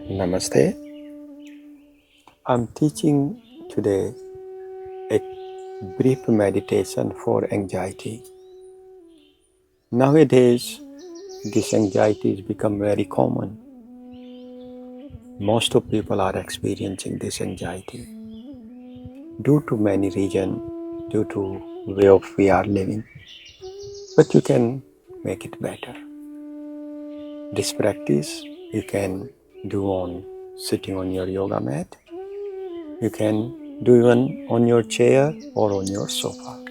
Namaste. I'm teaching today a brief meditation for anxiety. Nowadays, this anxiety has become very common. Most of people are experiencing this anxiety due to many reasons, due to way of we are living. But you can make it better. This practice you can do on sitting on your yoga mat. You can do even on your chair or on your sofa.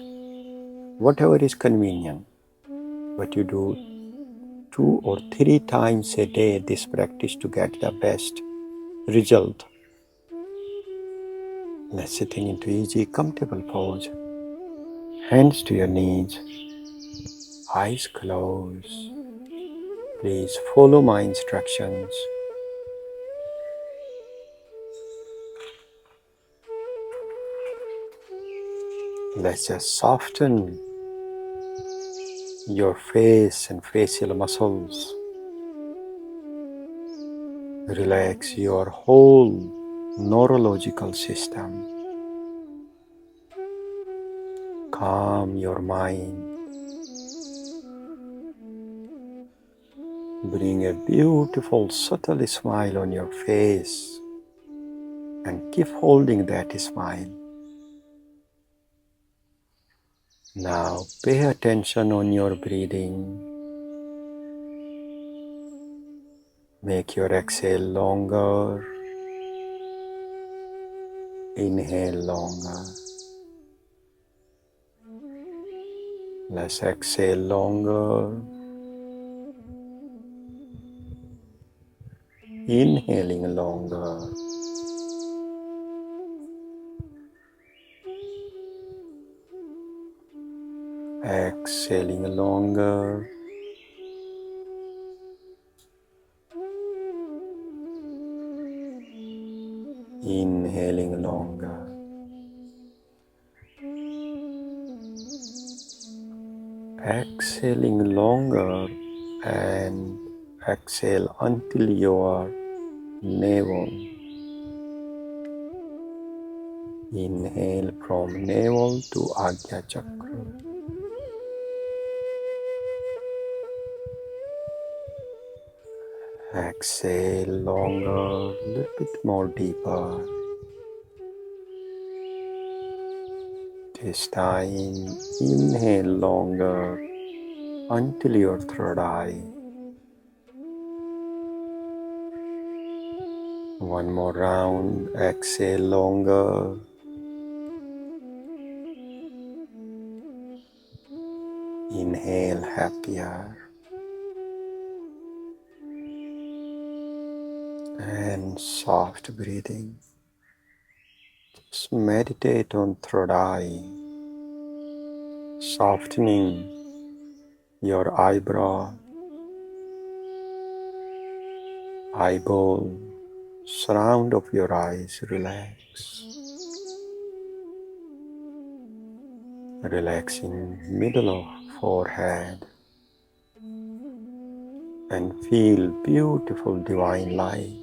Whatever is convenient, but you do 2 or 3 times a day this practice to get the best result. Let's sitting into easy, comfortable pose. Hands to your knees, eyes closed. Please follow my instructions. Let's just soften your face and facial muscles. Relax your whole neurological system. Calm your mind. Bring a beautiful, subtle smile on your face and keep holding that smile. Now pay attention on your breathing. Make your exhale longer. Inhale longer. Let's exhale longer. Inhaling longer. Exhaling longer. Inhaling longer. Exhaling longer and exhale until your navel. Inhale from navel to Ajna Chakra. Exhale longer, a little bit more deeper. This time, inhale longer until your third eye. One more round, exhale longer. Inhale happier. And soft breathing. Just meditate on third eye, softening your eyebrow, eyeball, surround of your eyes, relax. Relax in middle of forehead and feel beautiful divine light.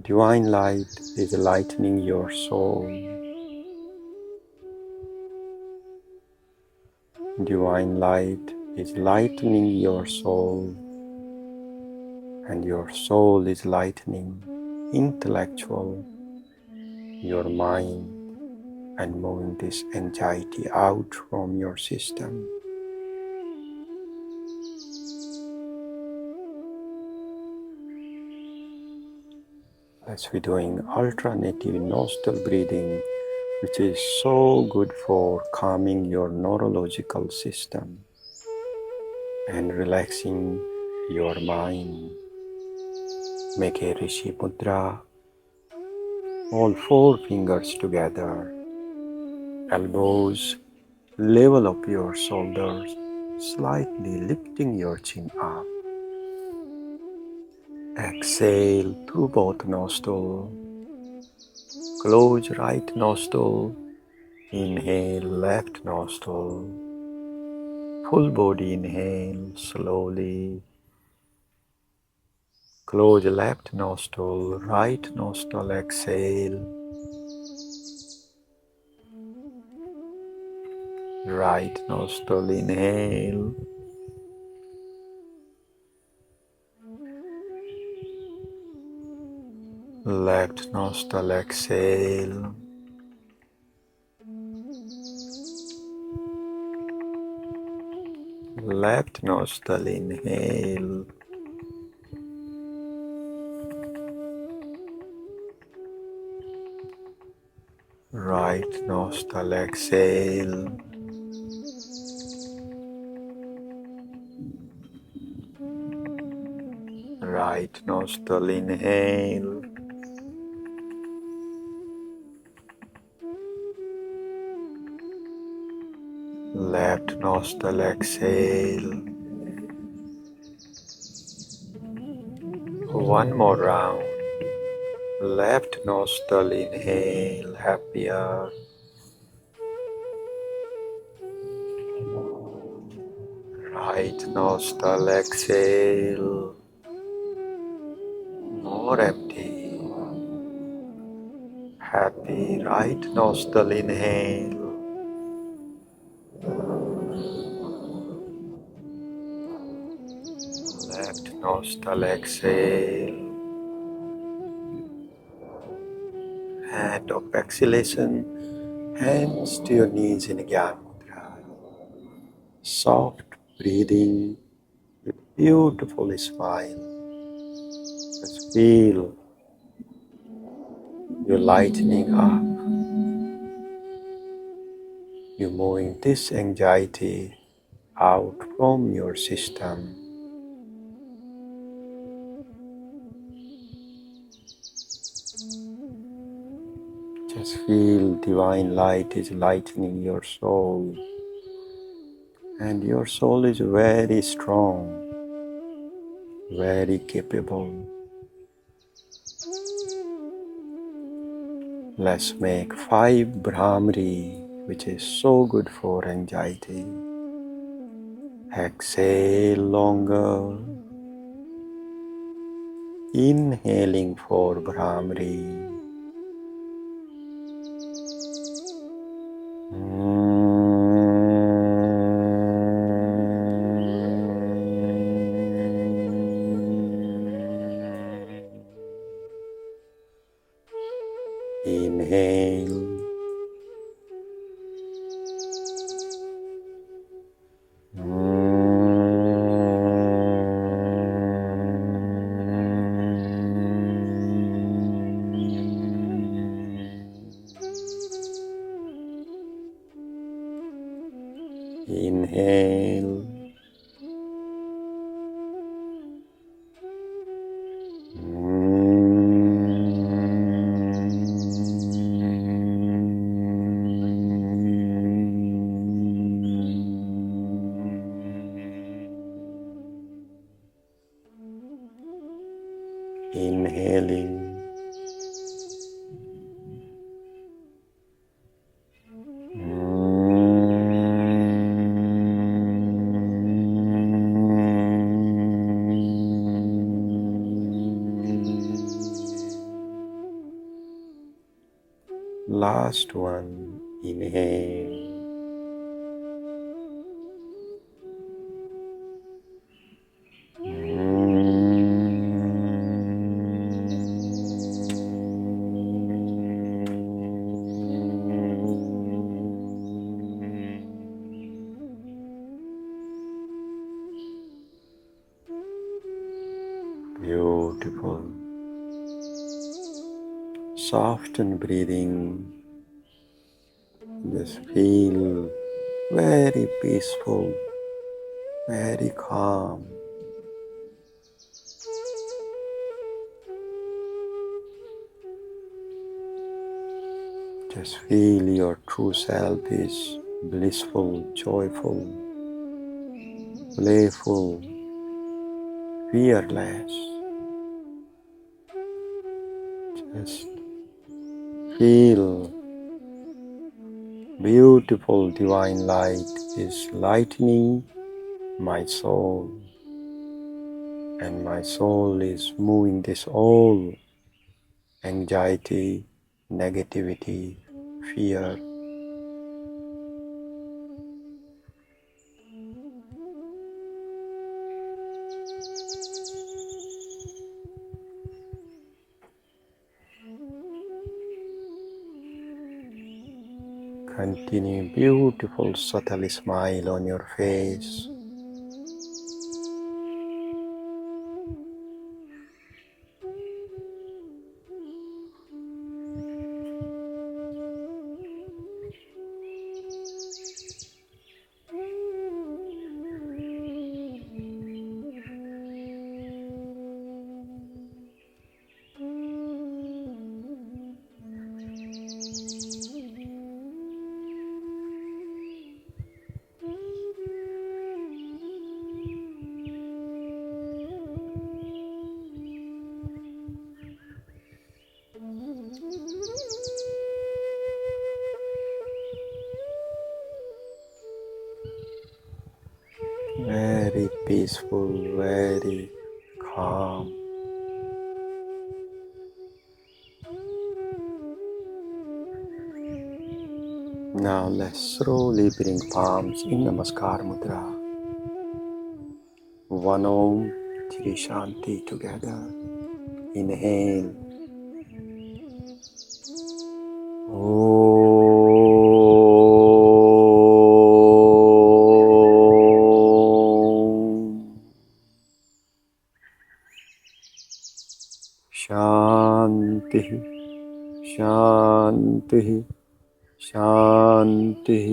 Divine light is lightening your soul. Divine light is lightening your soul, and your soul is lightening intellectual, your mind, and moving this anxiety out from your system. Let's be doing alternative nostril breathing, which is so good for calming your neurological system and relaxing your mind. Make a Rishi Mudra, all 4 fingers together, elbows level up your shoulders, slightly lifting your chin up. Exhale through both nostrils. Close right nostril. Inhale left nostril. Full body inhale slowly. Close left nostril, right nostril, exhale. Right nostril, inhale. Left nostril, exhale. Left nostril, inhale. Right nostril, exhale. Right nostril, inhale. Left nostril, exhale. One more round. Left nostril, inhale, happier. Right nostril, exhale. More empty. Happy. Right nostril, inhale. Left nostril, exhale. Hand of exhalation. Hands to your knees in Jnana Mudra. Soft breathing with beautiful smile. Just feel you lightening up. You're moving this anxiety out from your system. Just feel divine light is lightening your soul. And your soul is very strong, very capable. Let's make 5 Brahmari, which is so good for anxiety. Exhale longer. Inhaling for Brahmari. Inhale. Inhale. Inhaling. Last one. Inhale. Beautiful. Soften breathing. Just feel very peaceful, very calm. Just feel your true self is blissful, joyful, playful, fearless. Just feel beautiful divine light is lightening my soul. And my soul is moving this all anxiety, negativity, fear, continue beautiful subtle smile on your face. Very peaceful, very calm. Now let's slowly bring palms in Namaskar Mudra. One Om, Three Shanti together. Inhale. Om. Shanti, Shanti, Shanti.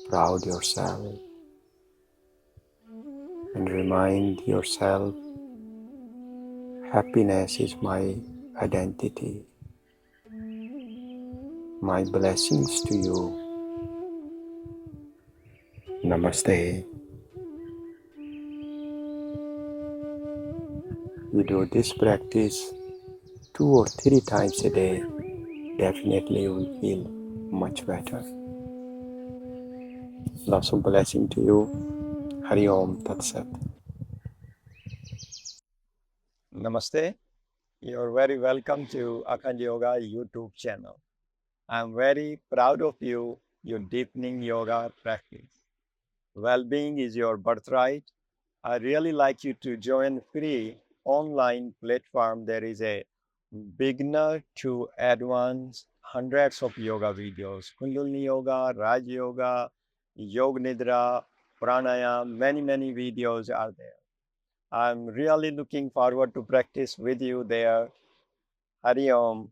Proud yourself and remind yourself happiness is my identity. My blessings to you. Namaste. You do this practice 2 or 3 times a day. Definitely you will feel much better. Lots of blessing to you. Hari Om Tat Sat. Namaste. You're very welcome to Akhanda Yoga YouTube channel. I'm very proud of you, your deepening yoga practice. Well-being is your birthright. I really like you to join free online platform. There is a beginner to advanced hundreds of yoga videos. Kundalini Yoga, Raj Yoga, Yoga Nidra, Pranayam, many videos are there. I'm really looking forward to practice with you there. Hari Om.